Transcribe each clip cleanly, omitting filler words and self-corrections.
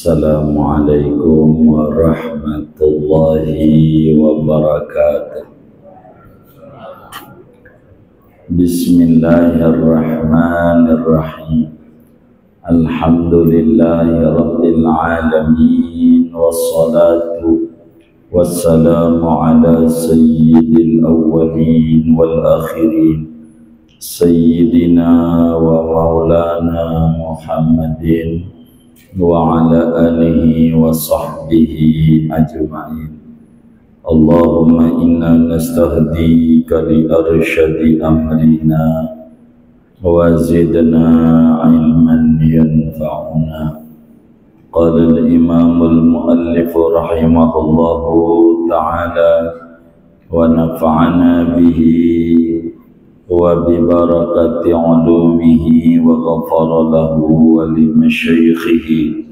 Assalamualaikum warahmatullahi wabarakatuh. Bismillahirrahmanirrahim. Alhamdulillahi rabbil alamin. Wassalatu wassalamu ala sayyidil awwalin wal akhirin, sayyidina wa maulana Muhammadin wa ala alihi wa sahbihi ajma'in. Allahumma inna nastahdika li arsyadi amrina wa zidna ilman yanfa'una. Qala al-imam al-muallif rahimahullahu ta'ala wa nafa'ana bihi wa bi barakati ulumihi wa ghafara lahu wa li masyayikhihi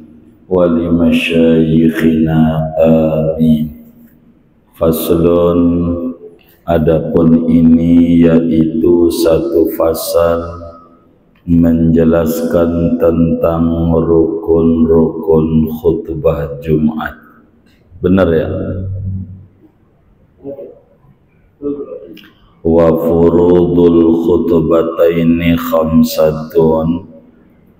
wa li masyayikhina amin. Faslun, adapun ini yaitu satu fasal menjelaskan tentang rukun-rukun khutbah Jumat. Benar ya? Wa furudul khutbataini khamsatun,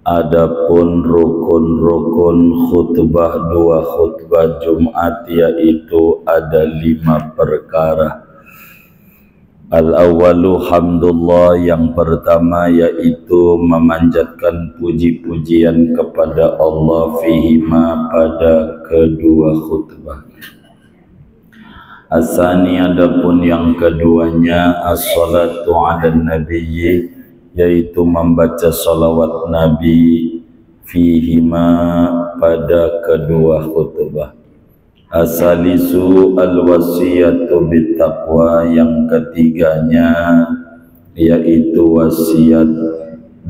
adapun rukun-rukun khutbah dua khutbah Jumat yaitu ada 5 perkara. Al-awwalu hamdulillah, yang pertama yaitu memanjatkan puji-pujian kepada Allah fihima pada kedua khutbah. Asani, adapun yang keduanya as-salatu ala nabiyyi, yaitu membaca salawat Nabi fihima pada kedua khutbah. Asalisu al-wasiyatu bittaqwa, yang ketiganya yaitu wasiat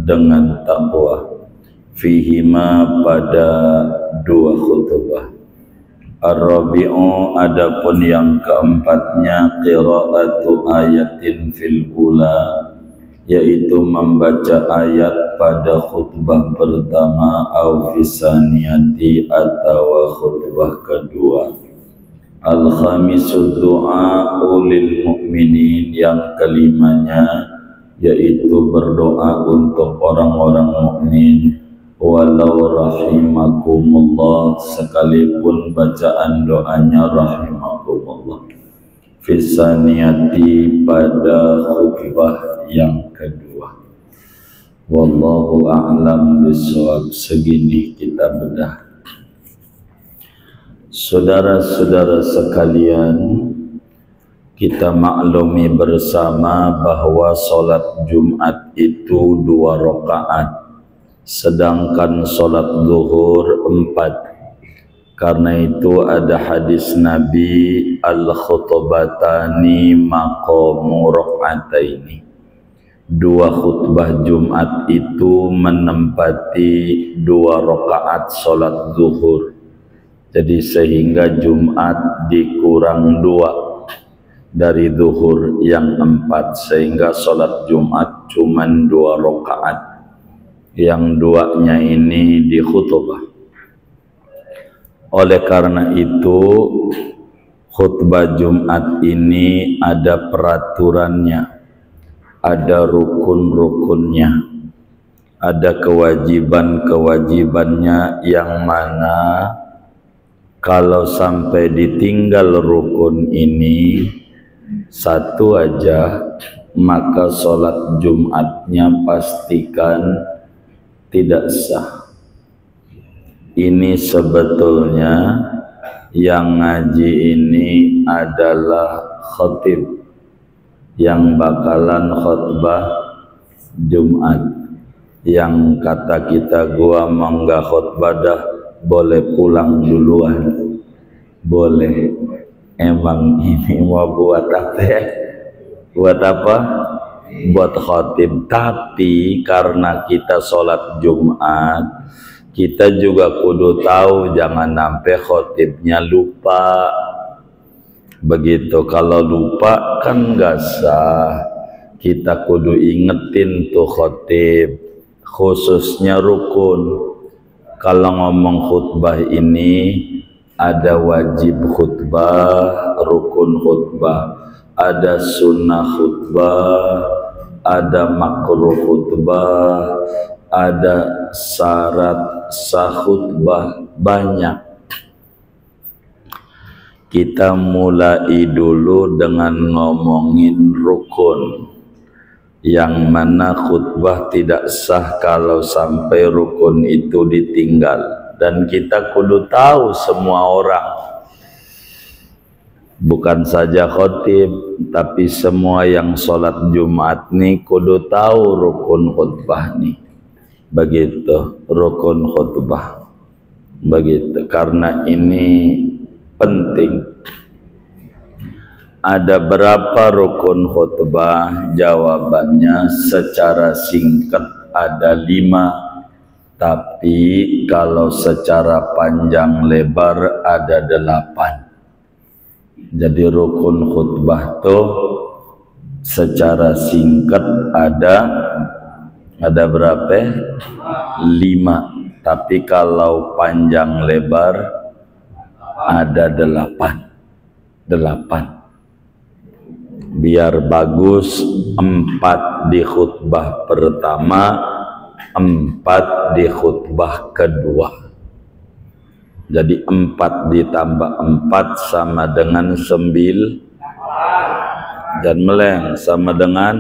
dengan takwa fihima pada dua khutbah. Ar-rabi'u, adapun yang keempatnya qira'atu ayatin fil ula, yaitu membaca ayat pada khutbah pertama au fisaniyati atau khutbah kedua. Al-khamisu du'a'u lil mu'minin, yang kelimanya yaitu berdoa untuk orang-orang mukmin. Walau rahimakumullah, sekalipun bacaan doanya rahimakumullah. Fisaniyati, pada khutbah yang kedua. Wallahu a'lam bishawab. Segini kita bedah. Saudara-saudara sekalian, kita maklumi bersama bahwa sholat Jumat itu 2 rakaat, sedangkan sholat zuhur 4. Karena itu ada hadis Nabi, al-khutbatani maqamu rak'ataini. 2 khutbah Jumat itu menempati 2 rakaat sholat zuhur. Jadi sehingga Jumat dikurang 2 dari zuhur yang 4, sehingga sholat Jumat cuma 2 rakaat. Yang 2-nya ini di khutbah. Oleh karena itu khutbah Jumat ini ada peraturannya, ada rukun-rukunnya, ada kewajiban-kewajibannya, yang mana kalau sampai ditinggal rukun ini satu aja, maka sholat Jumatnya pastikan tidak sah. Ini sebetulnya yang ngaji ini adalah khatib yang bakalan khutbah Jumat. Yang kata kita, gua mau nggak khutbah dah, boleh pulang duluan. Boleh. Emang ini mau buat apa ya? Buat apa? Buat khatib. Tapi karena kita sholat Jumat, kita juga kudu tahu jangan sampai khotibnya lupa. Begitu, kalau lupa kan nggak sah. Kita kudu ingetin tuh khotib, khususnya rukun. kalau ngomong khutbah ini ada wajib khutbah, rukun khutbah, ada sunnah khutbah, ada makruh khutbah, ada syarat sah khutbah, banyak. Kita mulai dulu dengan ngomongin rukun, yang mana khutbah tidak sah kalau sampai rukun itu ditinggal. Dan kita kudu tahu semua orang, bukan saja khotib, tapi semua yang sholat Jumat nih kudu tahu rukun khutbah nih. Begitu rukun khutbah, begitu, karena ini penting. Ada berapa rukun khutbah? Jawabannya secara singkat ada 5, tapi kalau secara panjang lebar ada 8. Jadi rukun khutbah tuh secara singkat ada berapa? 5, tapi kalau panjang lebar ada 8. Biar bagus, 4 di khutbah pertama, 4 di khutbah kedua. Jadi 4 ditambah 4 sama dengan 9, dan meleng sama dengan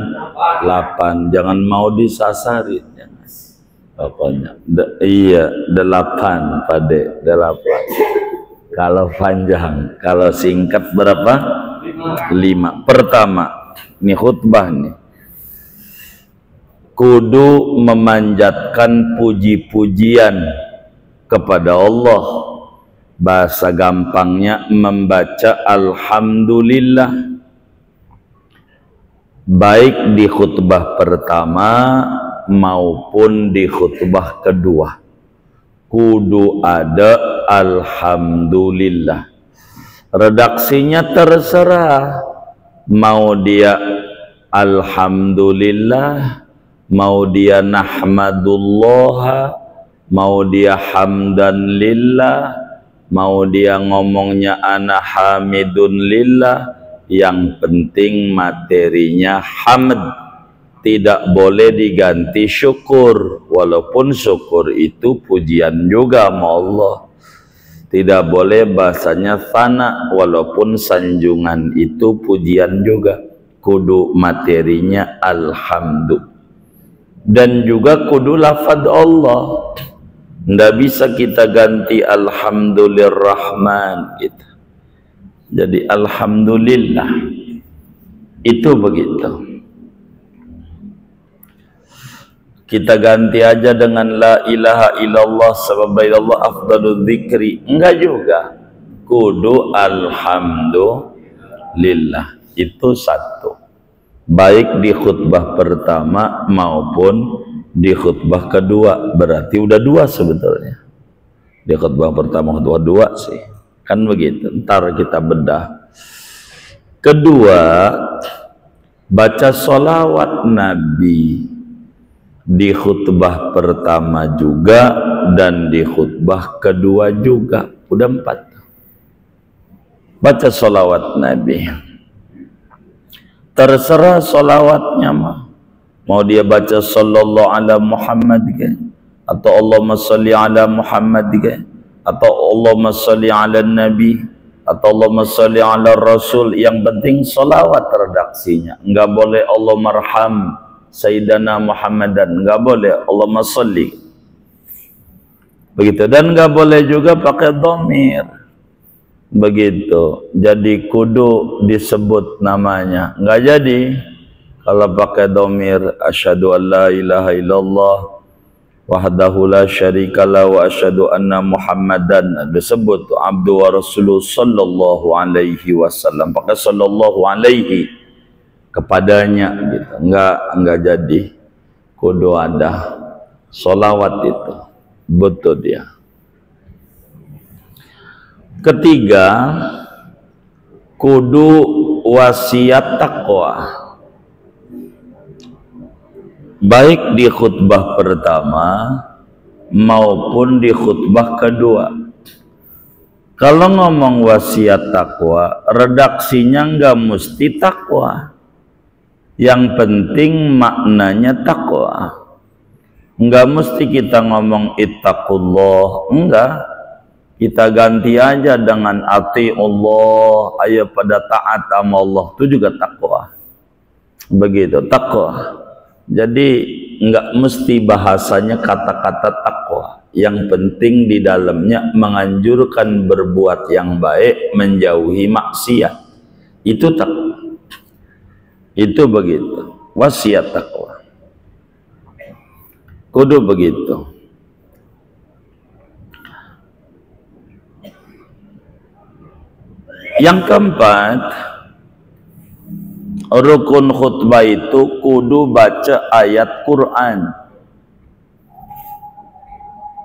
8. Jangan mau disasarin ya, pokoknya iya 8 Pade, 8 kalau panjang. Kalau singkat berapa? 5. Pertama, ini khutbah nih, kudu memanjatkan puji-pujian kepada Allah. Bahasa gampangnya membaca alhamdulillah, baik di khutbah pertama maupun di khutbah kedua. Kudu ada alhamdulillah. Redaksinya terserah, mau dia alhamdulillah, mau dia nahmadullah, mau dia hamdan lillah, mau dia ngomongnya ana hamidun lillah. Yang penting materinya hamd, tidak boleh diganti syukur, walaupun syukur itu pujian juga sama Allah. Tidak boleh bahasanya fana, walaupun sanjungan itu pujian juga. Kudu materinya alhamdulillah. Dan juga kudu lafaz Allah. Nggak bisa kita ganti alhamdulillahirrahman gitu. Jadi alhamdulillah. Itu begitu. Kita ganti aja dengan la ilaha illallah sababailallah afdalul dzikri. Enggak juga. Kudu alhamdulillah. Itu satu. Baik di khutbah pertama maupun di khutbah kedua. Berarti udah 2 sebetulnya. Di khutbah pertama, khutbah 2 sih. Kan begitu. Ntar kita bedah. Kedua, baca sholawat Nabi di khutbah pertama juga dan di khutbah kedua juga. Udah 4. Baca sholawat Nabi. Terserah sholawatnya mah. Mau dia baca sallallahu ala Muhammad ke, atau Allahumma salli ala Muhammad ke, atau Allahumma salli ala Nabi, atau Allahumma salli ala Rasul. Yang penting sholawat redaksinya. Enggak boleh Allahumma arham Sayyidana Muhammadan, enggak boleh Allahumma salli. Begitu. Dan enggak boleh juga pakai dhamir. Begitu. Jadi kudu disebut namanya. Enggak jadi kalau pakai dhamir, asyhadu an la ilaha illallah wahdahu la syarikalah wa asyhadu anna Muhammadan, disebut abdu wa rasuluh sallallahu alaihi wasallam, pakai sallallahu alaihi kepadanya gitu. Enggak jadi. Kudu ada sholawat itu, betul dia. Ketiga, kudu wasiat takwa. Baik di khutbah pertama maupun di khutbah kedua. Kalau ngomong wasiat takwa, redaksinya nggak mesti takwa. Yang penting maknanya takwa. Nggak mesti kita ngomong ittaqullah, enggak. Kita ganti aja dengan atiullah, ayo pada taat sama Allah, itu juga takwa. Begitu, takwa. Jadi nggak mesti bahasanya kata-kata takwa. Yang penting di dalamnya menganjurkan berbuat yang baik, menjauhi maksiat. Itu takwa. Itu begitu. Wasiat takwa. Kudu begitu. Yang keempat, rukun khutbah itu kudu baca ayat Quran.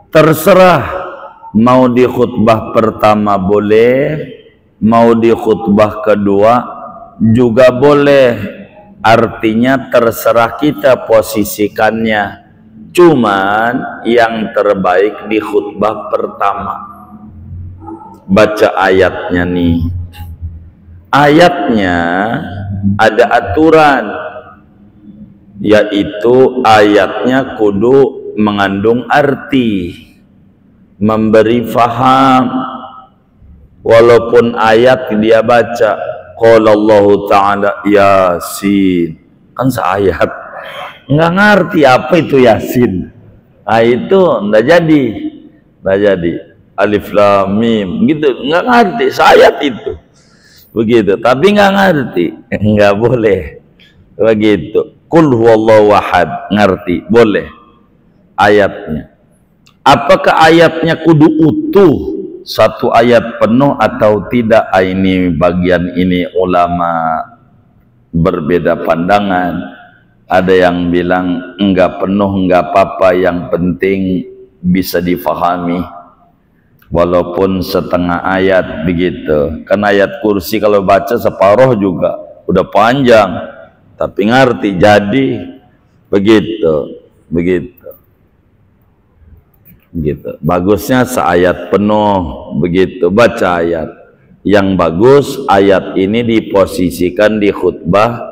Terserah mau di khutbah pertama boleh, mau di khutbah kedua juga boleh. Artinya terserah kita posisikannya. Cuman yang terbaik di khutbah pertama. Baca ayatnya nih. Ayatnya ada aturan, yaitu ayatnya kudu mengandung arti, memberi faham. Walaupun ayat dia baca qala Allah Ta'ala Yasin, kan seayat, nggak ngerti apa itu Yasin. Nah itu nggak jadi alif lam mim gitu, nggak ngerti seayat itu begitu, tapi nggak ngerti, nggak boleh begitu. Qul huwallahu ahad, ngerti, boleh ayatnya. Apakah ayatnya kudu utuh satu ayat penuh atau tidak? Ini bagian ini ulama berbeda pandangan. Ada yang bilang enggak penuh enggak apa-apa, yang penting bisa difahami walaupun setengah ayat begitu. Kan ayat kursi kalau baca separuh juga udah panjang, tapi ngerti jadi begitu. Bagusnya seayat penuh begitu, baca ayat. Yang bagus ayat ini diposisikan di khutbah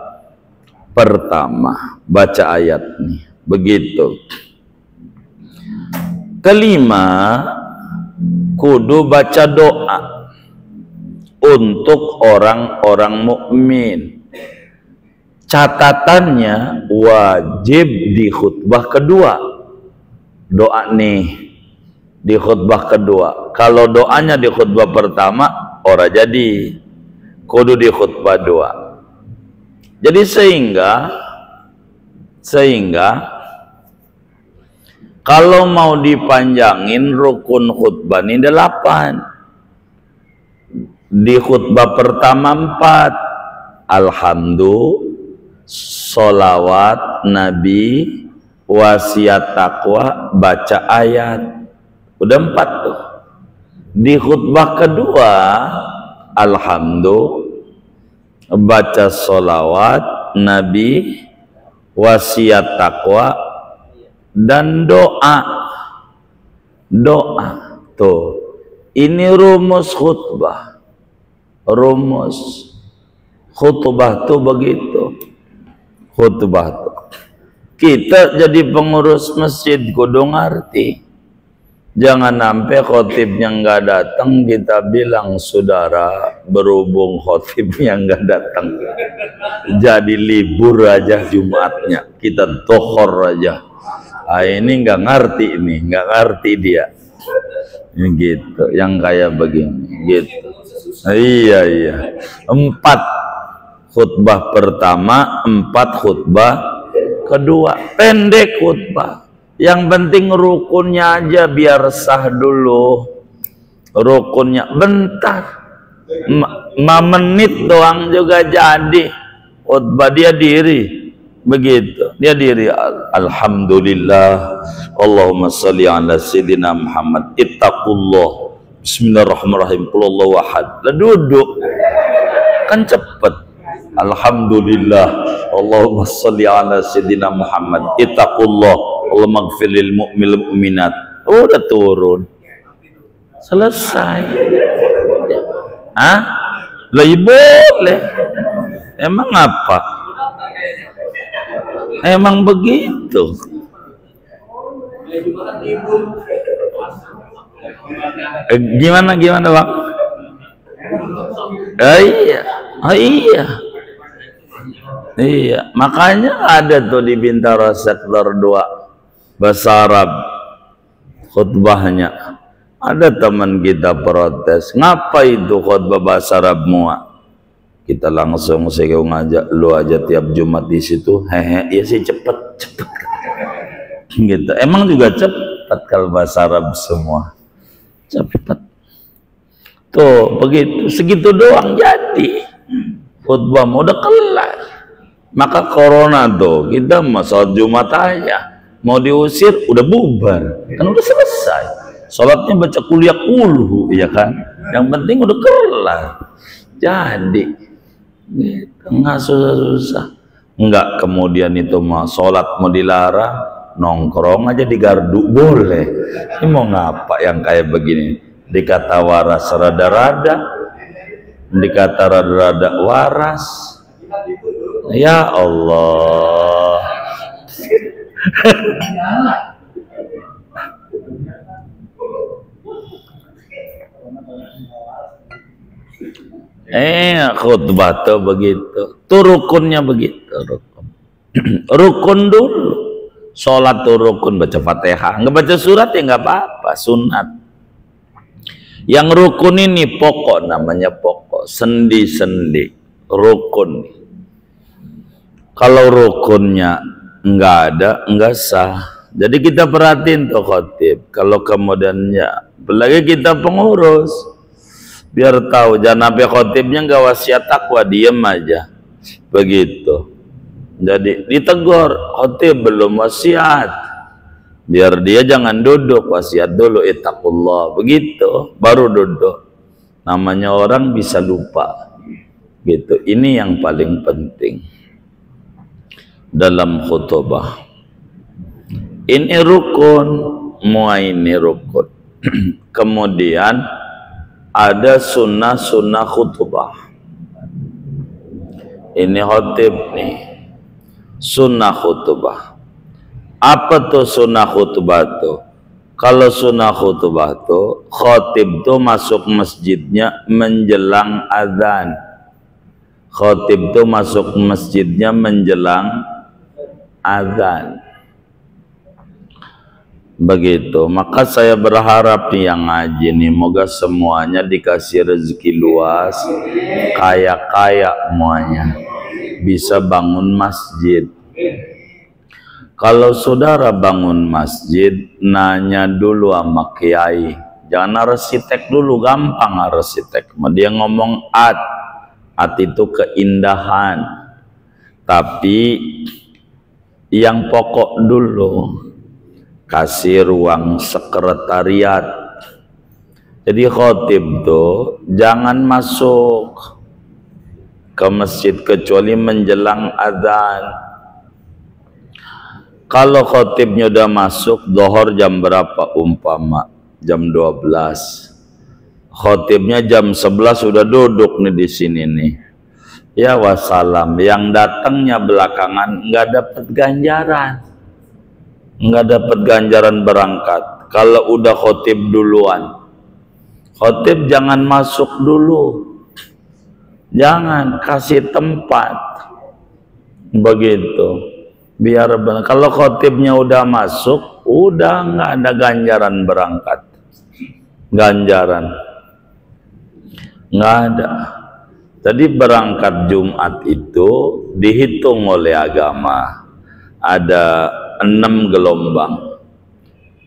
pertama, baca ayat nih begitu. Kelima, kudu baca doa untuk orang-orang mukmin. Catatannya wajib di khutbah kedua. Doa nih di khutbah kedua. Kalau doanya di khutbah pertama, ora jadi. Kudu di khutbah dua. Jadi sehingga kalau mau dipanjangin rukun khutbah ini 8. Di khutbah pertama 4. Alhamdulillah, sholawat Nabi, wasiat takwa, baca ayat. Udah 4 tuh. Di khutbah kedua, alhamdulillah, baca sholawat Nabi, wasiat takwa, dan doa. Tuh, ini rumus khutbah. Rumus khutbah tuh begitu. Khutbah tuh, kita jadi pengurus masjid kudu ngerti. Jangan sampai khotibnya nggak datang kita bilang, saudara, berhubung khotibnya nggak datang, jadi libur aja Jumatnya, kita tohor aja. Ah, ini nggak ngerti dia. Ini gitu, yang kayak begini, gitu. Iya. 4 khutbah pertama, 4 khutbah kedua. Pendek khutbah. Yang penting rukunnya aja biar sah dulu. Rukunnya bentar. 5 menit doang juga jadi. Khutbah dia diri. Begitu. Dia diri. Alhamdulillah. Allahumma salli ala sayyidina Muhammad. Ittaqullah. Bismillahirrahmanirrahim. Qul huwallahu ahad. Lah duduk. Kan cepet. Alhamdulillah. Allahumma salli ala sayyidina Muhammad. Ittaqullah. Allah maghfir lil mu'minat Udah turun. Selesai. Hah? Lah boleh. Emang apa? Emang begitu. Gimana Bang? Iya. Iya. Iya, makanya ada tuh di Bintaro sektor 2 bahasa Arab khutbahnya. Ada teman kita protes, ngapa itu khutbah bahasa Arab muak? Kita langsung saya ngajak lu aja tiap Jumat di situ. Hehe, ya sih cepet gitu. Emang juga cepet kalau bahasa Arab semua. Cepet. Tuh, begitu segitu doang jadi. Khutbah mau udah kelar. Maka corona tuh kita sholat Jumat aja mau diusir udah bubar kan udah selesai sholatnya baca kuliah kulhu ya kan yang penting udah kelar jadi gitu. Nggak susah-susah nggak kemudian itu mau sholat mau dilarang nongkrong aja di gardu boleh ini mau ngapa yang kayak begini dikata waras rada-rada dikata rada-rada waras. Ya Allah. Khutbah tuh begitu. Tuh rukunnya begitu. Rukun dulu. Sholat tuh rukun, baca Fatihah. Nggak baca surat ya nggak apa-apa, sunat. Yang rukun ini pokok namanya pokok. Sendi-sendi. Rukun. Kalau rukunnya nggak ada, nggak sah. Jadi kita perhatiin tuh khotib. Kalau kemudiannya, apalagi kita pengurus, biar tahu jangan sampai khotibnya nggak wasiat takwa, diem aja. Begitu. Jadi ditegur, khotib belum wasiat. Biar dia jangan duduk, wasiat dulu, ittaqullah. Begitu, baru duduk. Namanya orang bisa lupa. Gitu. Ini yang paling penting dalam khutbah. Ini rukun, ini rukun. Kemudian ada sunnah-sunnah khutbah. Ini khutib nih, sunnah khutbah. Apa tuh sunnah khutbah tuh? Kalau sunnah khutbah tuh, khutib tuh masuk masjidnya menjelang azan. Khutib tuh masuk masjidnya menjelang azan. Begitu. Maka saya berharap nih yang ngaji nih, moga semuanya dikasih rezeki luas, kaya-kaya semuanya, bisa bangun masjid. Kalau saudara bangun masjid, nanya dulu sama kiai. Jangan arsitek dulu, gampang arsitek. Dia ngomong at itu keindahan. Tapi yang pokok dulu, kasih ruang sekretariat. Jadi khotib tuh jangan masuk ke masjid kecuali menjelang azan. Kalau khotibnya udah masuk, dohor jam berapa umpama? Jam 12. Khotibnya jam 11 sudah duduk nih di sini nih. Ya wassalam, yang datangnya belakangan nggak dapat ganjaran, nggak dapat ganjaran berangkat. Kalau udah khotib duluan, khotib jangan masuk dulu, jangan kasih tempat, begitu. Biar benar. Kalau khotibnya udah masuk, udah nggak ada ganjaran berangkat, ganjaran nggak ada. Jadi berangkat Jumat itu dihitung oleh agama. Ada 6 gelombang.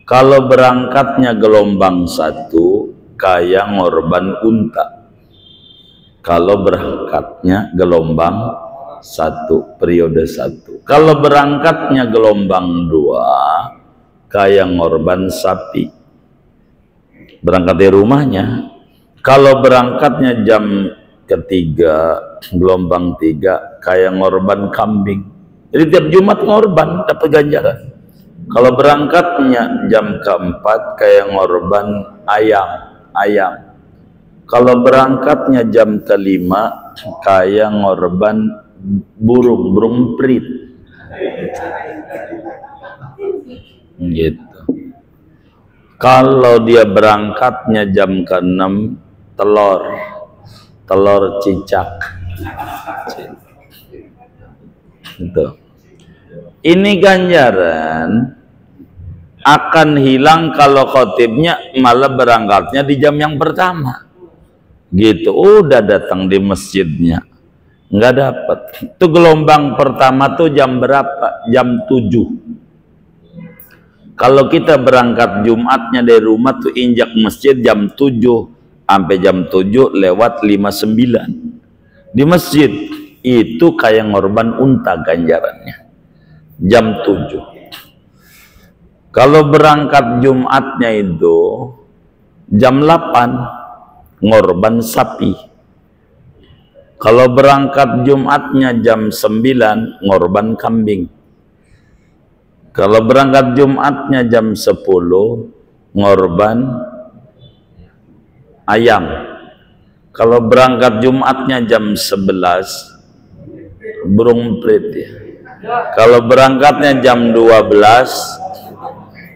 Kalau berangkatnya gelombang 1, kayak ngorban unta. Kalau berangkatnya gelombang 1, periode 1. Kalau berangkatnya gelombang 2, kayak ngorban sapi. Berangkat dari rumahnya. Kalau berangkatnya jam ketiga, gelombang 3, kayak ngorban kambing. Jadi tiap Jumat ngorban dapat ganjaran. Kalau berangkatnya jam keempat kayak ngorban ayam. Kalau berangkatnya jam kelima kayak ngorban burung perit. Gitu. Kalau dia berangkatnya jam ke-6 telur cicak. Gitu. Ini ganjaran akan hilang kalau khotibnya malah berangkatnya di jam yang pertama. Gitu, udah datang di masjidnya nggak dapat. Itu gelombang pertama tuh jam berapa? Jam 7. Kalau kita berangkat Jumatnya dari rumah tuh injak masjid jam 7 sampai jam 7 lewat 59 di masjid, itu kayak ngorban unta ganjarannya jam 7. Kalau berangkat Jumatnya itu jam 8 ngorban sapi. Kalau berangkat Jumatnya jam 9 ngorban kambing. Kalau berangkat Jumatnya jam 10 ngorban ayam. Kalau berangkat Jumatnya jam 11 burung perit ya. Kalau berangkatnya jam 12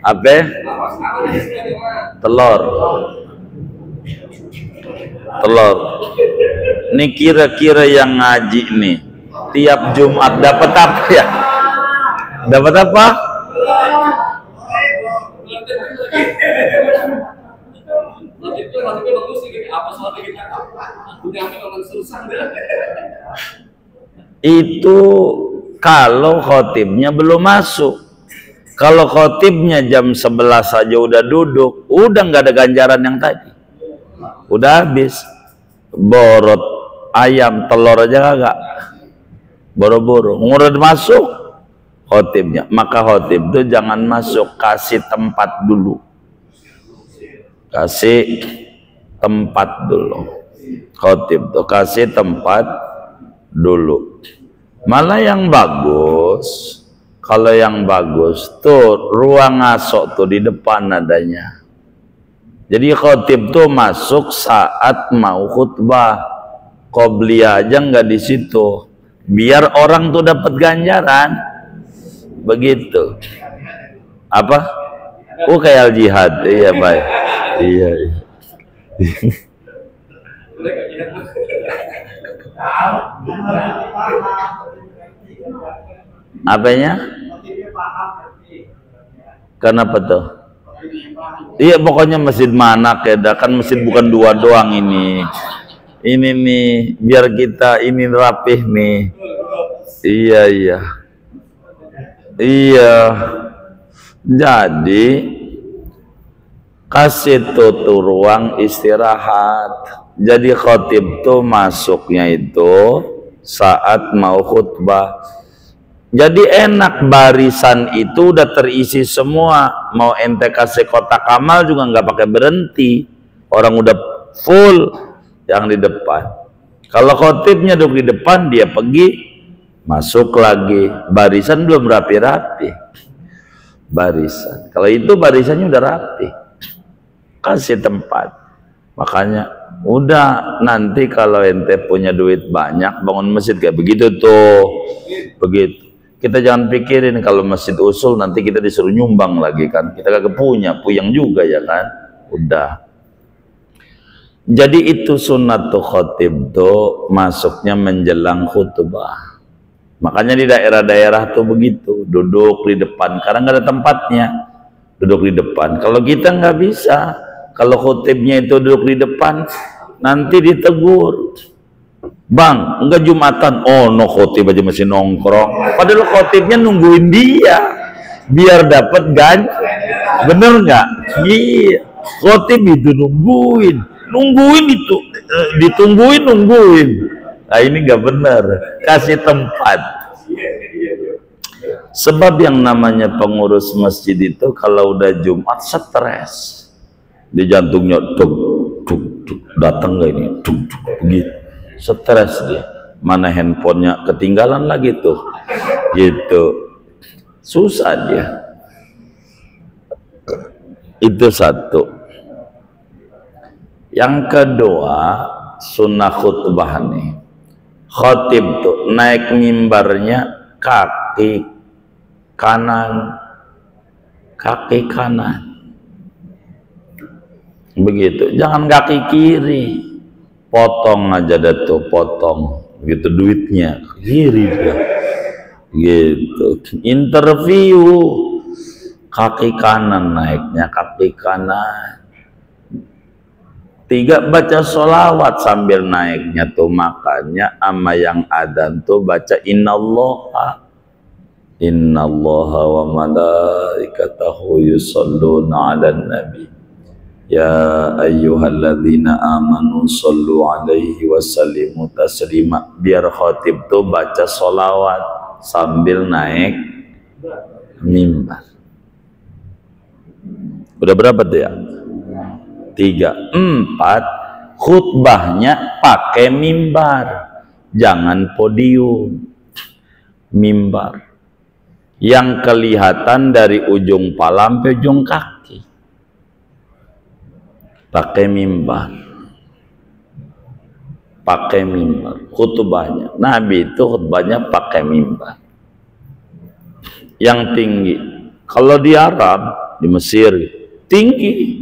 apa? Telur. Ini kira-kira yang ngaji nih tiap Jumat dapat apa ya? Dapat apa? Itu kalau khotibnya belum masuk. Kalau khotibnya jam 11 saja udah duduk, udah nggak ada ganjaran yang tadi, udah habis. Borot ayam telur aja kagak, boro-boro ngurut masuk khotibnya. Maka khotib itu jangan masuk, kasih tempat dulu, kasih tempat dulu. Khotib tuh kasih tempat dulu. Malah yang bagus, kalau yang bagus tuh ruang ngasok tuh di depan adanya. Jadi khotib tuh masuk saat mau khutbah, qobliyah aja nggak di situ, biar orang tuh dapat ganjaran. Begitu. Apa? Oh kayak jihad, iya baik, iya. Apanya? Kenapa tuh? Iya pokoknya masjid mana keda, kan masjid bukan dua doang ini. Ini nih biar kita ini rapih nih. Iya. Jadi kasih tuh ruang istirahat. Jadi khotib tuh masuknya itu saat mau khutbah. Jadi enak, barisan itu udah terisi semua. Mau ente kasih kotak amal juga nggak pakai berhenti. Orang udah full yang di depan. Kalau khotibnya duduk di depan, dia pergi, masuk lagi. Barisan belum rapi-rapi. Barisan. Kalau itu barisannya udah rapi. Kasih tempat. Makanya udah nanti kalau ente punya duit banyak bangun masjid kayak begitu tuh. Begitu. Kita jangan pikirin kalau masjid usul nanti kita disuruh nyumbang lagi kan. Kita kagak punya, puyeng juga ya kan. Udah. Jadi itu sunnatul khotib tuh masuknya menjelang khutbah. Makanya di daerah-daerah tuh begitu, duduk di depan karena nggak ada tempatnya. Duduk di depan. Kalau kita nggak bisa, kalau khotibnya itu duduk di depan, nanti ditegur. Bang, enggak Jumatan. Oh, no, khotib aja masih nongkrong. Padahal khotibnya nungguin dia biar dapat bener nggak? Iya, khotib itu nungguin itu, nungguin. Nah ini nggak bener. Kasih tempat. Sebab yang namanya pengurus masjid itu kalau udah Jumat stres, di jantungnya tuk datang nggak ini begitu. Stres dia, mana handphonenya ketinggalan lagi tuh, gitu, susah dia. Itu satu. Yang kedua, sunnah khutbah nih. Khotib tuh naik mimbarnya kaki kanan, begitu. Jangan kaki kiri. Potong aja dah tuh, potong. Gitu duitnya kiri dia. Gitu. Interview kaki kanan naiknya, kaki kanan. 3 baca sholawat sambil naiknya tuh, makanya ama yang adzan tuh baca innallaha wa malaikatahu yusholluna 'alan nabi ya ayyuhalladzina amanu shollu 'alaihi wa sallimu taslima. Biar khatib tuh baca sholawat sambil naik mimbar. Udah berapa tuh ya? 3. 4. Khutbahnya pakai mimbar, jangan podium. Mimbar yang kelihatan dari ujung pala sampai ujung kaki, pakai mimbar. Pakai mimbar khutbahnya. Nabi itu khutbahnya pakai mimbar yang tinggi. Kalau di Arab, di Mesir tinggi.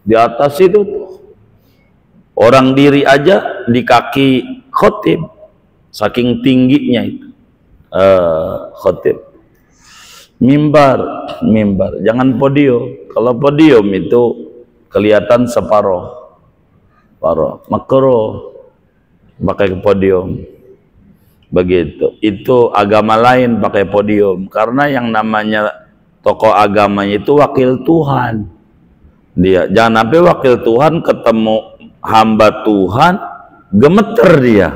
Di atas itu tuh orang diri aja di kaki khotib, saking tingginya itu khotib. Mimbar jangan podium. Kalau podium itu kelihatan separuh makruh pakai podium begitu. Itu agama lain pakai podium, karena yang namanya tokoh agamanya itu wakil Tuhan. Dia jangan sampai wakil Tuhan ketemu hamba Tuhan gemeter dia,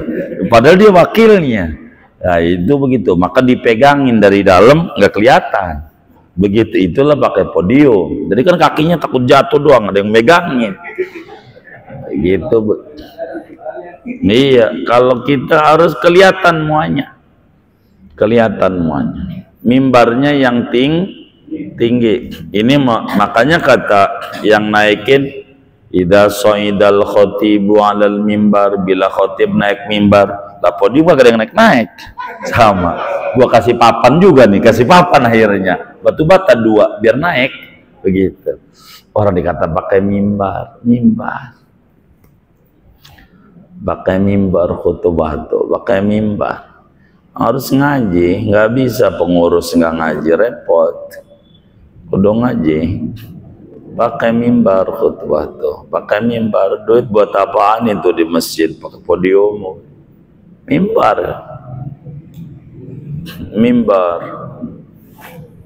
padahal dia wakilnya. Nah itu begitu, maka dipegangin dari dalam nggak kelihatan. Begitu, itulah pakai podium. Jadi kan kakinya takut jatuh doang, ada yang megangin. Gitu. Iya, kalau kita harus kelihatan muanya. Mimbarnya yang tinggi. Ini makanya kata yang naikin, idza soidal khotibu 'alal mimbar, bila khotib naik mimbar, lah podium gak ada yang naik sama. Gua kasih papan juga nih, akhirnya batu bata 2 biar naik begitu. Orang dikata pakai mimbar, pakai mimbar khutbah tuh, pakai mimbar. Harus ngaji, nggak bisa pengurus nggak ngaji, repot. Kudu ngaji, pakai mimbar khutbah tuh, pakai mimbar. Duit buat apaan itu di masjid? Pakai podium, mimbar,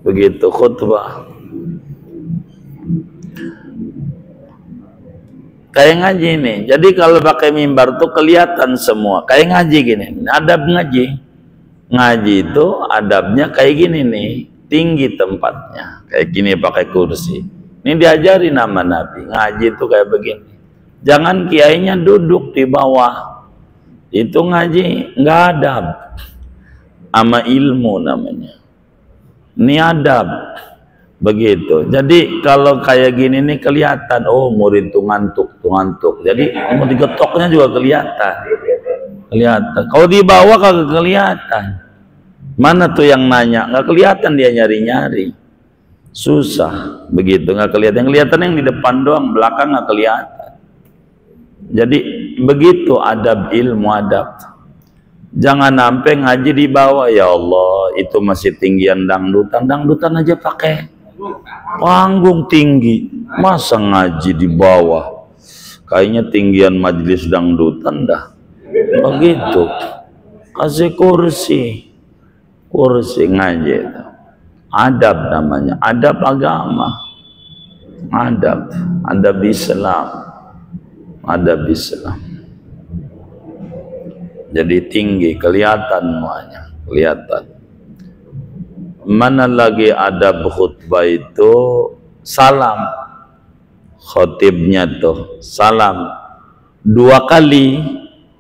begitu khutbah. Kayak ngaji nih. Jadi kalau pakai mimbar tuh kelihatan semua. Kayak ngaji gini, adab ngaji. Ngaji itu adabnya kayak gini nih, tinggi tempatnya. Kayak gini pakai kursi. Ini diajari nama Nabi. Ngaji itu kayak begini. Jangan kiainya duduk di bawah. Itu ngaji nggak adab. Ama ilmu namanya. Ini adab. Begitu. Jadi kalau kayak gini nih kelihatan, oh murid tuh ngantuk. Jadi mau digetoknya juga kelihatan. Kalau di bawah kagak kelihatan. Mana tuh yang nanya? Nggak kelihatan, dia nyari-nyari. Susah begitu, nggak kelihatan. Yang kelihatan yang di depan doang, belakang nggak kelihatan. Jadi begitu adab ilmu, adab. Jangan sampai ngaji di bawah. Ya Allah, itu masih tinggian dangdutan aja pakai panggung tinggi, masa ngaji di bawah? Kayaknya tinggian majelis dangdutan dah. Begitu, kasih kursi ngaji itu. Adab namanya, adab agama, adab Islam. Jadi tinggi, kelihatan semuanya, kelihatan. Mana lagi adab khutbah itu salam. Khotibnya tuh salam 2 kali.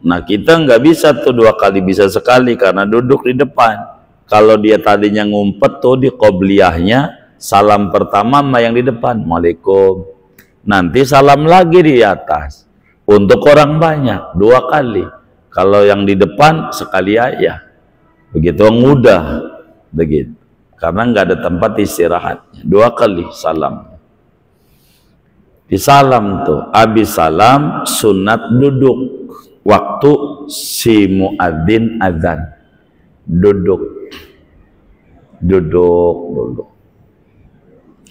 Nah kita nggak bisa tuh 2 kali, bisa sekali karena duduk di depan. Kalau dia tadinya ngumpet tuh di qobliyahnya Salam pertama sama yang di depan, Waalaikum. Nanti salam lagi di atas. Untuk orang banyak 2 kali. Kalau yang di depan sekali aja. Begitu mudah. Begitu. Karena nggak ada tempat istirahatnya. 2 kali salam. Di salam tuh, habis salam sunat duduk. Waktu si muadzin azan. Duduk.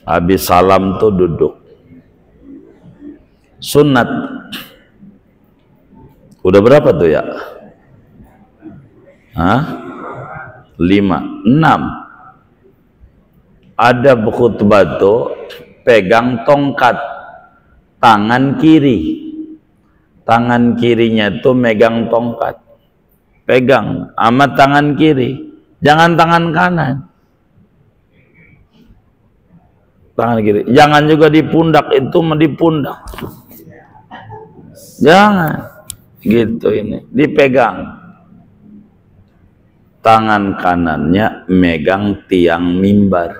Habis salam tuh duduk. Sunat. Udah berapa tuh ya? 5, 6. Ada khutbah tuh pegang tongkat tangan kiri. Tangan kirinya tuh megang tongkat. Pegang sama tangan kiri. Jangan tangan kanan. Tangan kiri. Jangan juga di pundak, itu di pundak. Jangan. Gitu ini. Dipegang. Tangan kanannya megang tiang mimbar.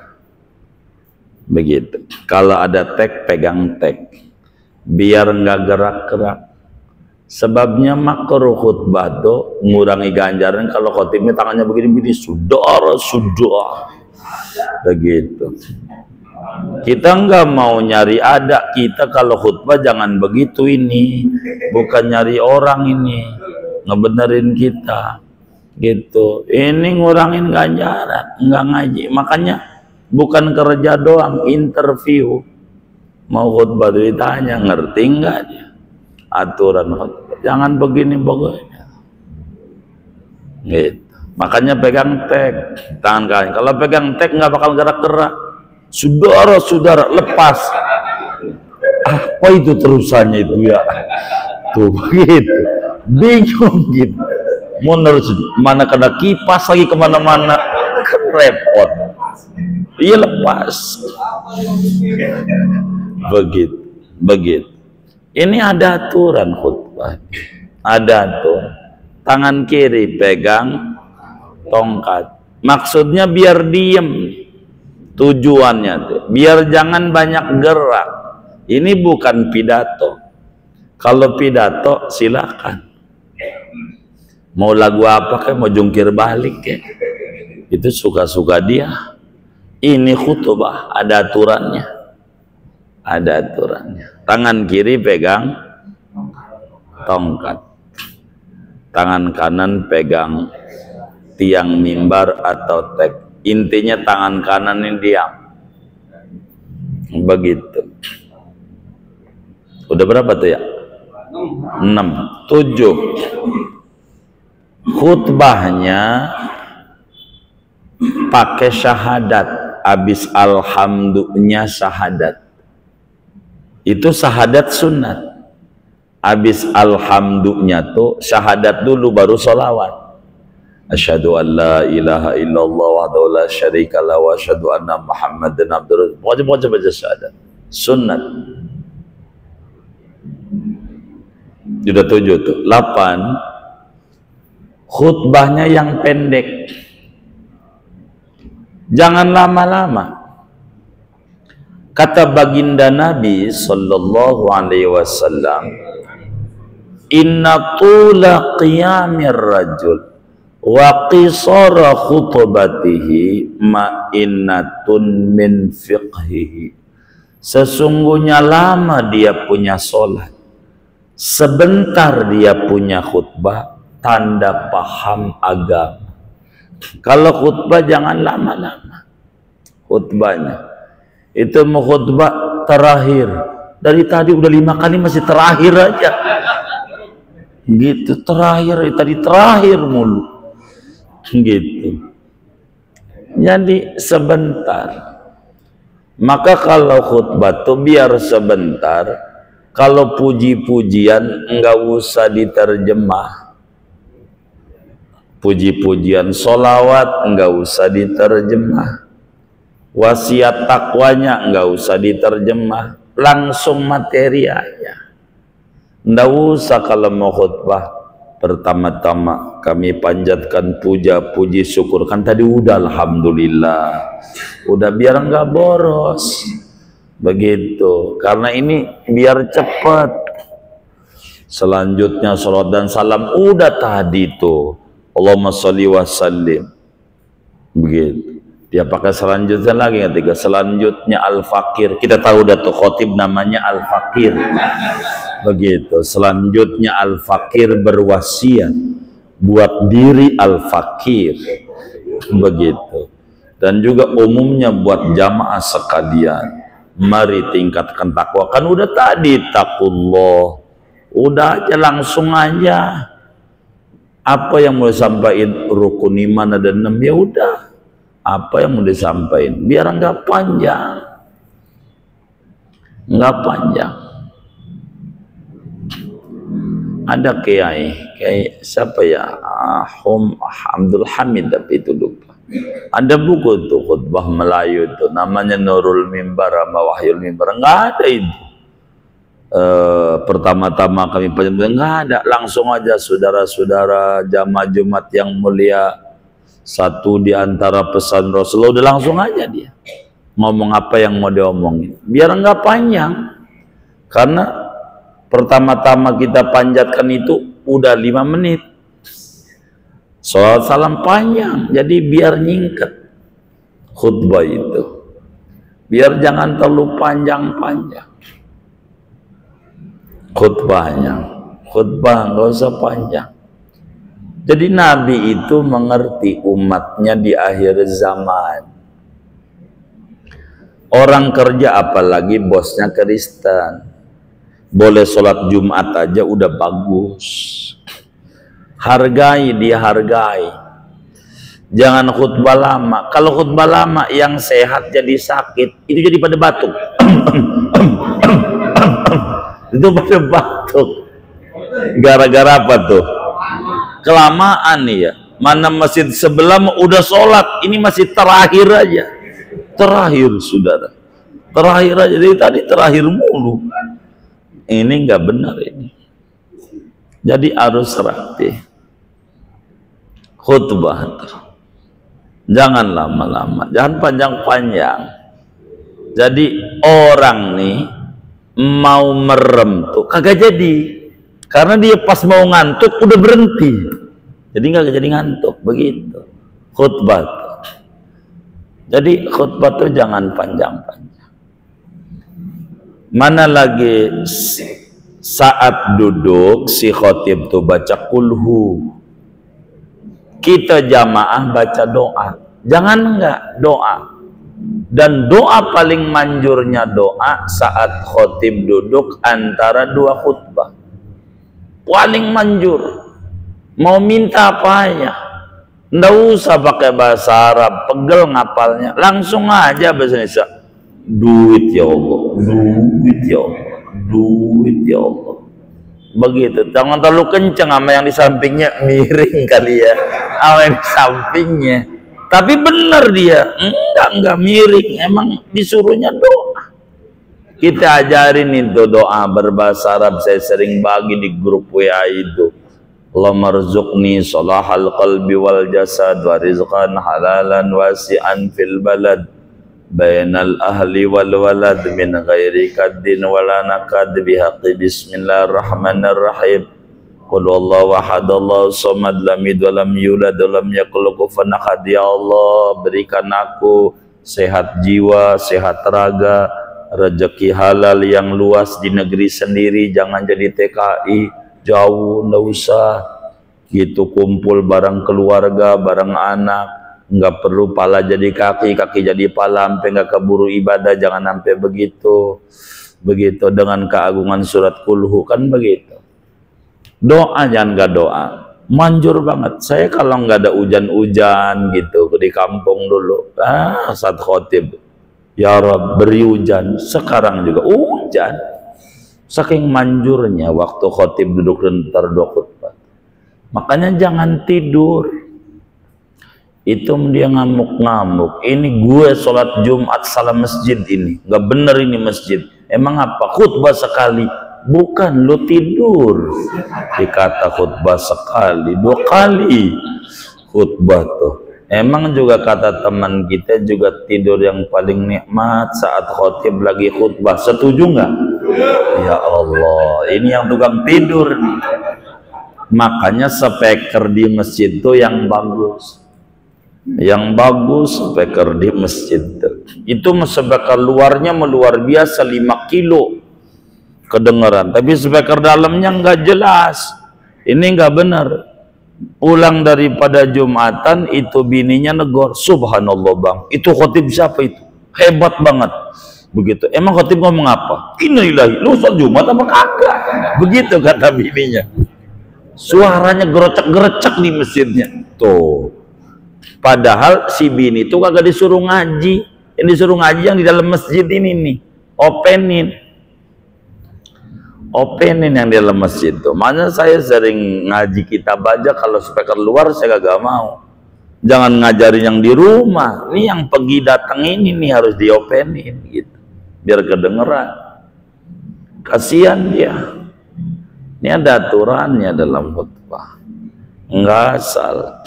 Begitu. Kalau ada tek, pegang tek. Biar nggak gerak-gerak. Sebabnya makruh khutbah tuh ngurangi ganjaran kalau khotibnya tangannya begini-begini. Sudah. Begitu. Kita nggak mau nyari ada, kita kalau khutbah jangan begitu ini, bukan nyari orang ini, ngebenerin kita, gitu. Ini ngurangin ganjaran, nggak ngaji, makanya bukan kerja doang, interview, mau khutbah ditanya, ngerti nggak dia aturan khutbah, jangan begini, gitu. Makanya pegang tek, tangan kanan. Kalau pegang tek nggak bakal gerak-gerak. Saudara-saudara, lepas. Apa itu terusannya itu ya? Tuh begitu. Bingung gitu. Menurut mana kena kipas lagi kemana-mana, kan repot. Iya, lepas. Begitu. Ini ada aturan khutbah. Ada aturan. Tangan kiri pegang tongkat. Maksudnya biar diem. Tujuannya tuh biar jangan banyak gerak. Ini bukan pidato. Kalau pidato silakan. Mau lagu apa kayak, mau jungkir balik kayak, itu suka-suka dia. Ini khutbah ada aturannya. Ada aturannya. Tangan kiri pegang tongkat. Tangan kanan pegang tiang mimbar atau tek. Intinya tangan kanan ini diam. Begitu. Udah berapa tuh ya? 6, 7. Khutbahnya pakai syahadat. Habis alhamdulillah syahadat. Itu syahadat sunat. Habis alhamdulillah tuh syahadat dulu baru sholawat. Asyhadu an la ilaha illallah wahdahu la syarika lahu wa asyhadu anna Muhammadan abduhu. Wajib baca syahadat. Sunnat. Sudah 7 tuh. 8. Khutbahnya yang pendek. Jangan lama-lama. Kata baginda Nabi sallallahu alaihi wasallam, "Inna tula qiyamir rajul wa qisara khutbatihi ma'innatun min fiqhihi." Sesungguhnya lama dia punya sholat, sebentar dia punya khutbah, tanda paham agama. Kalau khutbah jangan lama-lama. Khutbahnya itu mau khutbah terakhir, dari tadi udah 5 kali masih terakhir aja gitu, terakhir tadi terakhir mulu gitu. Jadi sebentar. Maka kalau khutbah tuh biar sebentar. Kalau puji-pujian enggak usah diterjemah. Puji-pujian sholawat enggak usah diterjemah. Wasiat takwanya enggak usah diterjemah. Langsung materi aja. Enggak usah kalau mau khutbah pertama-tama kami panjatkan puja puji syukur, kan tadi udah alhamdulillah, udah biar nggak boros begitu, karena ini biar cepat. Selanjutnya salat dan salam udah tadi tuh, Allahumma sholli wa sallim begitu. Dia pakai selanjutnya lagi ketiga, selanjutnya al-fakir, kita tahu dah tuh khotib namanya al-fakir begitu. Selanjutnya al-fakir berwasiat buat diri al-fakir begitu, dan juga umumnya buat jamaah sekalian, mari tingkatkan takwa. Kan udah tadi taqullah, udah aja langsung aja. Apa yang mau disampaikan rukun iman ada 6, ya udah apa yang mau disampaikan, biar nggak panjang, nggak panjang. Ada kiai siapa ya, Abdul Hamid, tapi itu lupa. Ada buku tuh khutbah Melayu tuh namanya Nurul Mimbar sama Wahyul Mimbar, nggak ada itu. Pertama-tama kami penjelasan nggak ada, langsung aja saudara-saudara jamaah Jumat yang mulia, satu di antara pesan Rasulullah, udah langsung aja dia ngomong apa yang mau diomongin, biar nggak panjang. Karena pertama-tama kita panjatkan itu udah 5 menit, salat salam panjang, jadi biar nyingket khutbah itu, biar jangan terlalu panjang-panjang khutbahnya. Khutbah nggak usah panjang. Jadi Nabi itu mengerti umatnya di akhir zaman. Orang kerja apalagi bosnya Kristen, boleh sholat Jumat aja udah bagus. Hargai, dia hargai. Jangan khutbah lama. Kalau khutbah lama yang sehat jadi sakit, itu jadi pada batuk. Itu pada batuk. Gara-gara apa tuh? Kelamaan nih ya. Mana masjid sebelah udah sholat, ini masih terakhir aja. Terakhir saudara, terakhir aja. Jadi tadi terakhir mulu. Ini nggak benar ini. Jadi harus rapi khutbah. Jangan lama-lama, jangan panjang-panjang. Jadi orang nih mau merem tuh kagak jadi, karena dia pas mau ngantuk udah berhenti, jadi nggak jadi ngantuk begitu khutbah. Jadi khutbah tuh jangan panjang-panjang. Mana lagi saat duduk si khotib tuh baca kulhu, kita jamaah baca doa, jangan enggak doa. Dan doa paling manjurnya doa saat khotib duduk antara 2 khutbah, paling manjur. Mau minta apa ya, nggak usah pakai bahasa Arab, pegel ngapalnya, langsung aja bahasa Indonesia. Duit ya Allah, duit ya Allah, duit ya Allah. Begitu, jangan terlalu kenceng sama yang di sampingnya, miring kali ya sama yang di sampingnya. Tapi benar dia, enggak miring, emang disuruhnya doa. Kita ajarin itu doa berbahasa Arab, saya sering bagi di grup WA itu. Allahumma rzuqni salahal qalbi wal jasad wa rizqan halalan wasi'an fil balad bainal ahli wal walad min ghairi kaddin wala nakad bihaqqi bismillahirrahmanirrahim. Qul wallahu ahad Allahu samad lam yalid wa lam yulad wa lam yakul lahu kufuwan ahad. Ya Allah, berikan aku sehat jiwa, sehat raga, rezeki halal yang luas di negeri sendiri, jangan jadi TKI jauh, nggak usah gitu, kumpul bareng keluarga, bareng anak, nggak perlu pala jadi kaki, kaki jadi pala, sampai nggak keburu ibadah, jangan sampai begitu. Begitu dengan keagungan surat kulhu, kan begitu. Doa jangan nggak doa, manjur banget. Saya kalau nggak ada hujan-hujan gitu di kampung dulu, saat khotib, ya Rabb beri hujan, sekarang juga hujan. Saking manjurnya waktu khotib duduk lentar 2 khutbah. Makanya jangan tidur. Itu dia ngamuk-ngamuk. Ini gue sholat Jumat salah masjid ini, nggak bener ini masjid. Emang apa? Khutbah sekali Bukan, lu tidur. Dikata khutbah sekali, 2 kali khutbah tuh. Emang juga kata teman kita juga tidur yang paling nikmat saat khotib lagi khutbah. Setuju nggak? Ya Allah, ini yang tukang tidur nih. Makanya speaker di masjid tuh yang bagus. Yang bagus speaker di masjid tuh. Itu speaker luarnya luar biasa 5 kilo kedengaran, tapi speaker dalamnya nggak jelas. Ini nggak benar. Pulang daripada Jumatan itu bininya negor, subhanallah bang, itu khotib siapa itu? Hebat banget. Begitu. Emang khotib ngomong apa? Innalillahi, lu sholat Jumat apa kagak? Begitu kata bininya. Suaranya gerecek-gerecek di masjidnya. Tuh. Padahal si bini itu kagak disuruh ngaji. Yang disuruh ngaji yang di dalam masjid ini nih. Openin yang di dalam masjid tuh. Makanya saya sering ngaji kitab aja, kalau speaker luar saya gak mau. Jangan ngajarin yang di rumah. Ini yang pergi datang ini nih harus diopenin gitu. Biar kedengeran. Kasihan dia. Ini ada aturannya dalam khutbah. Enggak asal.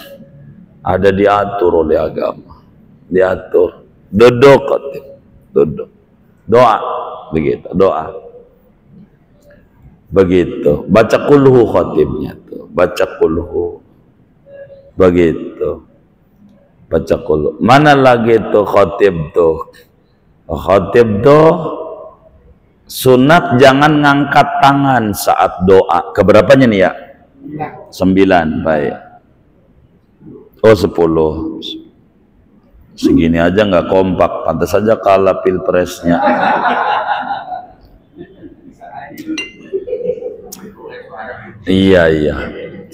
Ada diatur oleh agama. Diatur. Duduk khotib. Duduk. Doa. Begitu. Doa. Begitu, baca kulhu khotibnya tuh, baca kulhu, begitu, baca kulhu. Mana lagi tuh khotib tuh? Khotib tuh sunat jangan ngangkat tangan saat doa. Keberapanya nih ya? 9, baik. Oh 10. Segini aja nggak kompak, pantas saja kalah pilpresnya. Iya 10.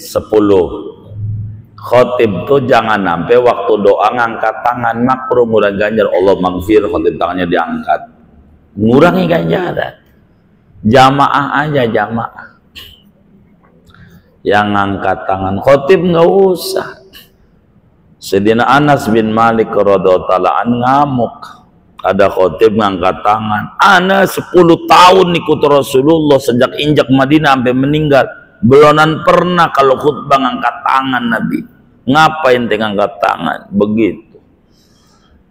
Khotib tuh jangan sampai waktu doa ngangkat tangan, makruh, murah ganjar. Allah maghfir, khotib tangannya diangkat, ngurangi ganjaran. Jamaah aja, jamaah yang ngangkat tangan. Khotib nggak usah. Sayyidina Anas bin Malik radhiyallahu ta'ala ngamuk. Ada khotib ngangkat tangan. Ana 10 tahun ikut Rasulullah sejak injak Madinah sampai meninggal. Belonan pernah kalau khutbah ngangkat tangan Nabi. Ngapain ngangkat tangan? Begitu.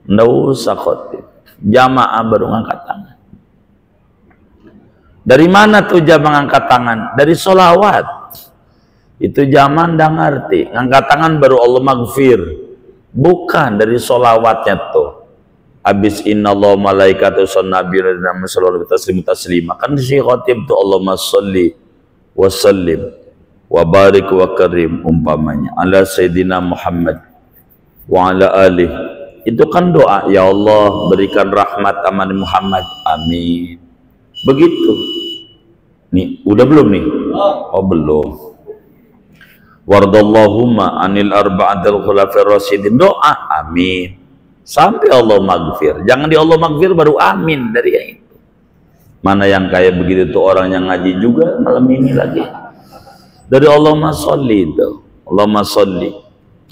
Nggak usah khotib. Jamaah baru ngangkat tangan. Dari mana tuh jamaah ngangkat tangan? Dari sholawat. Itu jamaah nggak ngerti. Ngangkat tangan baru Allah maghfir. Bukan dari sholawatnya tuh. Habis innallaha malaikatahu yusholluna 'alan nabi taslima. Kan si khotib tuh Allahumma sholli wa sallim wa barik wa karim umpamanya ala sayyidina Muhammad wa ala alihi. Itu kan doa, ya Allah berikan rahmat aman Muhammad, amin. Begitu. Nih, udah belum nih? Oh belum. Wardallahumma anil arba'atil khulafir rasyidin, doa amin. Sampai Allah maghfir. Jangan di Allah maghfir baru amin dari yang itu. Mana yang kayak begitu tuh orang yang ngaji juga malam ini lagi. Dari Allahumma sholli itu. Allahumma sholli.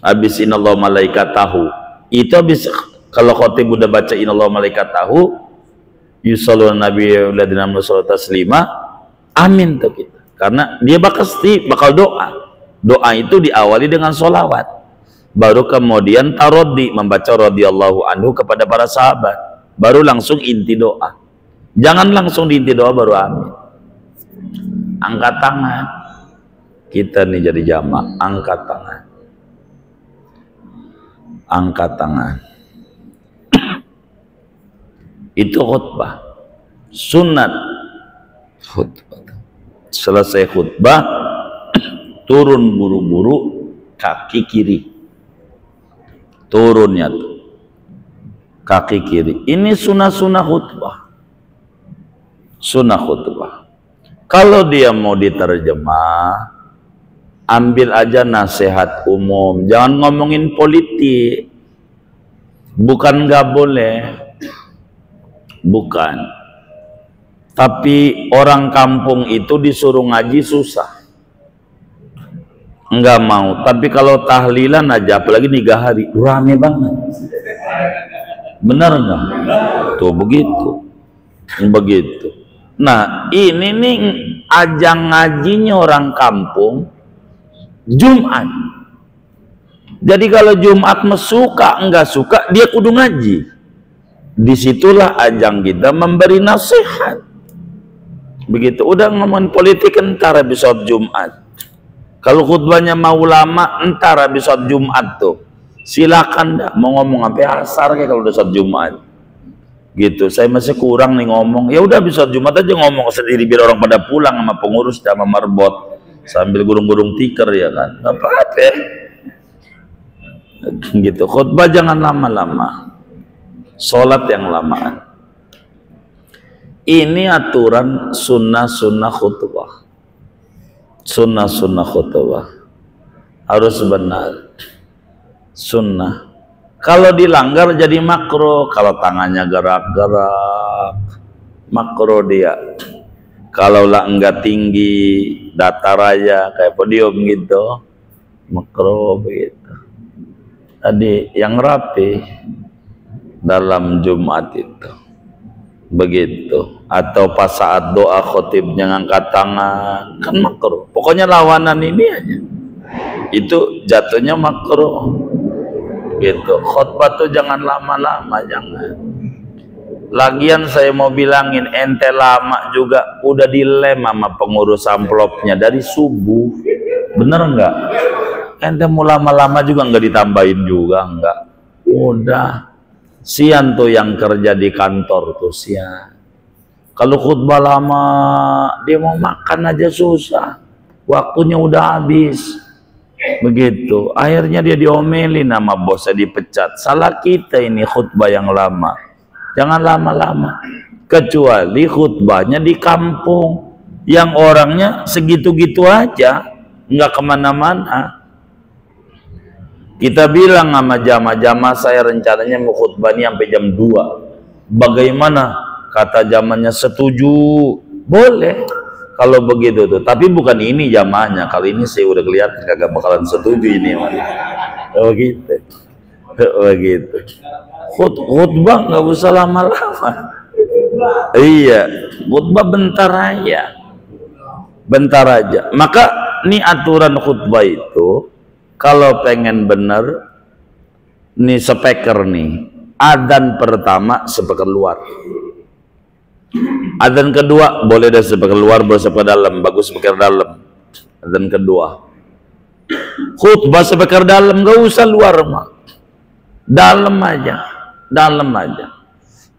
Habis inallahu malaikatahu. Itu habis kalau khotib udah baca inallahu malaikatahu yusholluna nabi ladina sallallahu taslima, amin tuh kita. Karena dia bakal doa. Doa itu diawali dengan sholawat. Baru kemudian taroddi, membaca radhiyallahu anhu kepada para sahabat, baru langsung inti doa. Jangan langsung di inti doa baru amin. Angkat tangan. Kita nih jadi jamaah, angkat tangan. Angkat tangan. Itu khutbah. Sunat khutbah. Selesai khutbah, turun buru-buru kaki kiri. Turunnya tuh kaki kiri. Ini sunnah khutbah. Sunnah khutbah. Kalau dia mau diterjemah, ambil aja nasihat umum. Jangan ngomongin politik. Bukan nggak boleh. Bukan. Tapi orang kampung itu disuruh ngaji susah. Enggak mau, tapi kalau tahlilan aja, apalagi 3 hari, rame banget. Benar enggak? Tuh begitu. Begitu. Nah, ini nih ajang ngajinya orang kampung Jumat. Jadi kalau Jumat suka enggak suka dia kudu ngaji. Disitulah ajang kita memberi nasihat. Begitu. Udah ngomongin politik entar habis sholat Jumat. Kalau khutbahnya mau lama entar habis sholat Jumat tuh. Silakan dah mau ngomong sampai asar kayak kalau udah sholat Jumat. Gitu. Saya masih kurang nih ngomong. Ya udah habis sholat Jumat aja ngomong sendiri biar orang pada pulang sama pengurus sama marbot sambil gurung-gurung tikar ya kan. Enggak apa-apa. Gitu. Khutbah jangan lama-lama. Sholat yang lamaan. Ini aturan sunnah-sunnah khutbah. Sunnah-sunnah khutbah harus benar. Sunnah. Kalau dilanggar jadi makruh. Kalau tangannya gerak-gerak, makruh dia. Kalau lah enggak tinggi, datar aja kayak podium gitu, makruh begitu. Tadi yang rapi dalam Jumat itu begitu. Atau pas saat doa khotibnya ngangkat tangan kan makruh. Pokoknya lawanan ini aja itu jatuhnya makruh gitu. Khutbah tuh jangan lama-lama, jangan. Lagian saya mau bilangin, ente lama juga udah dilem sama pengurus amplopnya dari subuh, bener nggak? Ente mau lama-lama juga nggak ditambahin juga nggak? Udah. Sian tuh yang kerja di kantor tuh sian. Kalau khutbah lama, dia mau makan aja susah. Waktunya udah habis. Begitu. Akhirnya dia diomelin sama bosnya, dipecat. Salah kita ini khutbah yang lama. Jangan lama-lama. Kecuali khutbahnya di kampung. Yang orangnya segitu-gitu aja. Nggak kemana-mana. Kita bilang sama jamaah-jamaah, saya rencananya mau khutbah ini sampai jam 2. Bagaimana? Kata jamaahnya setuju. Boleh. Kalau begitu tuh. Tapi bukan ini jamaahnya. Kali ini saya udah kelihatan kagak bakalan setuju ini. Oh gitu. Oh gitu. Khutbah nggak usah lama-lama. Iya. Khutbah bentar aja. Bentar aja. Maka ini aturan khutbah itu. Kalau pengen bener, nih speaker nih, adzan pertama speaker luar, adzan kedua boleh ada speaker luar, boleh speaker dalam, bagus speaker dalam. Adzan kedua, khutbah speaker dalam, gak usah luar mah, dalam aja, dalam aja.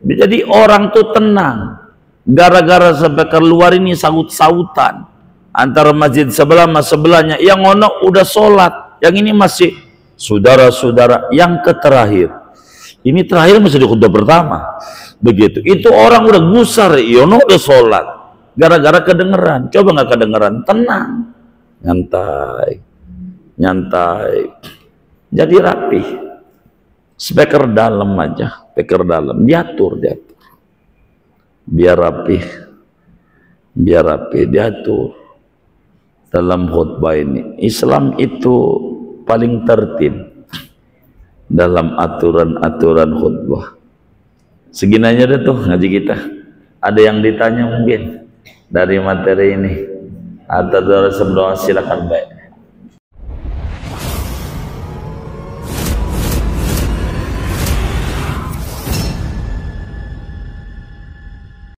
Jadi orang tuh tenang, gara-gara speaker luar ini saut-sautan antara masjid sebelah sama sebelahnya, yang ono udah sholat. Yang ini masih saudara-saudara yang terakhir. Ini terakhir masih di khutbah pertama. Begitu. Itu orang udah gusar, Yono udah sholat. Gara-gara kedengeran. Coba nggak kedengeran, tenang. Nyantai. Nyantai. Jadi rapi. Speaker dalam aja. Speaker dalam. Diatur. Biar rapi. Biar rapi. Diatur. Dalam khutbah ini Islam itu paling tertib dalam aturan-aturan khutbah. Seginanya deh tuh ngaji kita. Ada yang ditanya mungkin dari materi ini atau dari sebelum silakan baik.